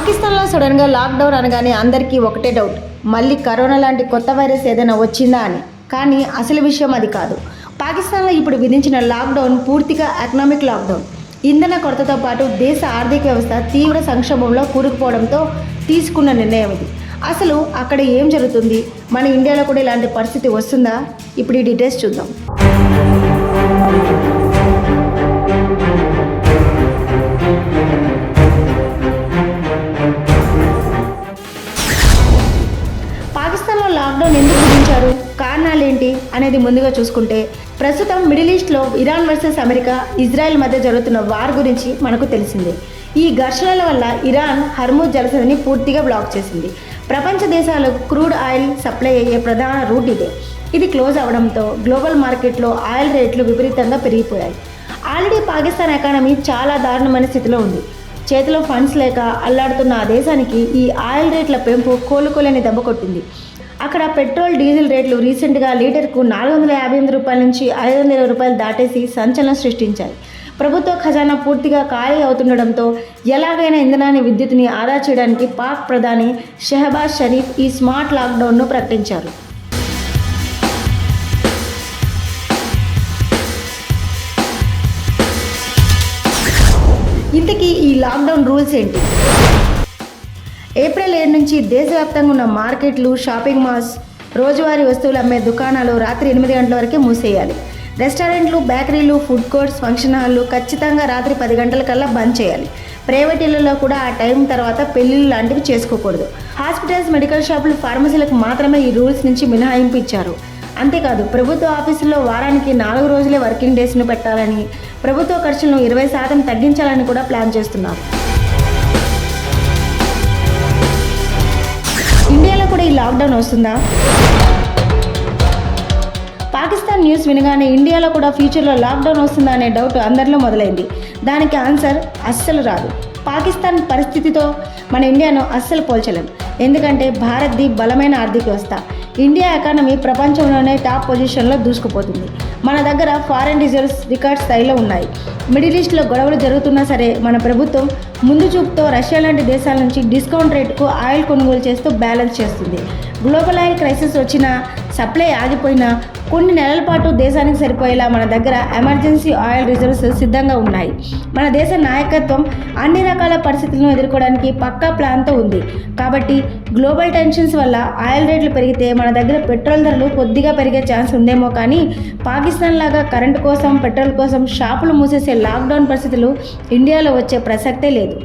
పాకిస్తాన్లో సడన్గా లాక్డౌన్ అనగానే అందరికీ ఒకటే డౌట్, మళ్ళీ కరోనా లాంటి కొత్త వైరస్ ఏదైనా వచ్చిందా అని. కానీ అసలు విషయం అది కాదు. పాకిస్తాన్లో ఇప్పుడు విధించిన లాక్డౌన్ పూర్తిగా ఎకనామిక్ లాక్డౌన్. ఇంధన కొరతతో పాటు దేశ ఆర్థిక వ్యవస్థ తీవ్ర సంక్షోభంలో కూరుకుపోవడంతో తీసుకున్న నిర్ణయం ఇది. అసలు అక్కడ ఏం జరుగుతుంది, మన ఇండియాలో కూడా ఇలాంటి పరిస్థితి వస్తుందా? ఇప్పుడు ఈ డీటెయిల్స్ చూద్దాం. పాకిస్తాన్లో లాక్డౌన్ ఎందుకు విధించారు, కారణాలు ఏంటి అనేది ముందుగా చూసుకుంటే, ప్రస్తుతం మిడిల్ ఈస్ట్లో ఇరాన్ వర్సెస్ అమెరికా, ఇజ్రాయెల్ మధ్య జరుగుతున్న వార్ గురించి మనకు తెలిసిందే. ఈ ఘర్షణల వల్ల ఇరాన్ హర్ముజ్ జలసంధిని పూర్తిగా బ్లాక్ చేసింది. ప్రపంచ దేశాలకు క్రూడ్ ఆయిల్ సప్లై అయ్యే ప్రధాన రూట్ ఇదే. ఇది క్లోజ్ అవడంతో గ్లోబల్ మార్కెట్లో ఆయిల్ రేట్లు విపరీతంగా పెరిగిపోయాయి. ఆల్రెడీ పాకిస్తాన్ ఎకానమీ చాలా దారుణమైన స్థితిలో ఉంది. చేతిలో ఫండ్స్ లేక అల్లాడుతున్న ఆ దేశానికి ఈ ఆయిల్ రేట్ల పెంపు కోలుకోలేని దెబ్బ కొట్టింది. అక్కడ పెట్రోల్, డీజిల్ రేట్లు రీసెంట్గా లీటర్కు 458 రూపాయల నుంచి 520 రూపాయలు దాటేసి సంచలనం సృష్టించాయి. ప్రభుత్వ ఖజానా పూర్తిగా ఖాళీ అవుతుండడంతో ఎలాగైనా ఇంధనాన్ని, విద్యుత్ని ఆదా చేయడానికి పాక్ ప్రధాని షెహబాజ్ షరీఫ్ ఈ స్మార్ట్ లాక్డౌన్ను ప్రకటించారు. ఇంతకీ ఈ లాక్డౌన్ రూల్స్ ఏంటి? ఏప్రిల్ 7 నుంచి దేశవ్యాప్తంగా ఉన్న మార్కెట్లు, షాపింగ్ మాల్స్, రోజువారీ వస్తువులు అమ్మే దుకాణాలు రాత్రి 8 గంటల వరకే మూసేయాలి. రెస్టారెంట్లు, బేకరీలు, ఫుడ్ కోర్ట్స్, ఫంక్షన్ హాళ్ళు ఖచ్చితంగా రాత్రి 10 గంటల కల్లా బంద్ చేయాలి. ప్రైవేట్ ఇళ్లలో కూడా ఆ టైం తర్వాత పెళ్లిళ్ళు లాంటివి చేసుకోకూడదు. హాస్పిటల్స్, మెడికల్ షాపులు, ఫార్మసీలకు మాత్రమే ఈ రూల్స్ నుంచి మినహాయింపు ఇచ్చారు. అంతేకాదు, ప్రభుత్వ ఆఫీసుల్లో వారానికి 4 రోజులే వర్కింగ్ డేస్ను పెట్టాలని, ప్రభుత్వ ఖర్చులను 20% తగ్గించాలని కూడా ప్లాన్ చేస్తున్నారు. ఇండియాలో కూడా ఈ లాక్డౌన్ వస్తుందా? పాకిస్తాన్ న్యూస్ వినగానే ఇండియాలో కూడా ఫ్యూచర్లో లాక్డౌన్ వస్తుందా అనే డౌట్ అందరిలో మొదలైంది. దానికి ఆన్సర్ అస్సలు రాదు. పాకిస్తాన్ పరిస్థితితో మన ఇండియాను అస్సలు పోల్చలేం. ఎందుకంటే భారత్ది బలమైన ఆర్థిక వ్యవస్థ. ఇండియా ఎకానమీ ప్రపంచంలోనే టాప్ పొజిషన్లో దూసుకుపోతుంది. మన దగ్గర ఫారెన్ రిజర్వ్స్ రికార్డ్ స్థాయిలో ఉన్నాయి. మిడిల్ ఈస్ట్లో గొడవలు జరుగుతున్నా సరే మన ప్రభుత్వం ముందు చూపుతో రష్యా లాంటి దేశాల నుంచి డిస్కౌంట్ రేటుకు ఆయిల్ కొనుగోలు చేస్తూ బ్యాలెన్స్ చేస్తుంది. గ్లోబల్ ఆయిల్ క్రైసిస్ వచ్చినా, సప్లై ఆగిపోయినా కొన్ని నెలల పాటు దేశానికి సరిపోయేలా మన దగ్గర ఎమర్జెన్సీ ఆయిల్ రిజర్వ్స్ సిద్ధంగా ఉన్నాయి. మన దేశ నాయకత్వం అన్ని రకాల పరిస్థితులను ఎదుర్కోవడానికి పక్కా ప్లాన్తో ఉంది. కాబట్టి గ్లోబల్ టెన్షన్స్ వల్ల ఆయిల్ రేట్లు పెరిగితే మన దగ్గర పెట్రోల్ ధరలు కొద్దిగా పెరిగే ఛాన్స్ ఉందేమో, కానీ పాకిస్తాన్ లాగా కరెంటు కోసం, పెట్రోల్ కోసం షాపులు మూసేసే లాక్డౌన్ పరిస్థితులు ఇండియాలో వచ్చే ప్రసక్తే లేదు.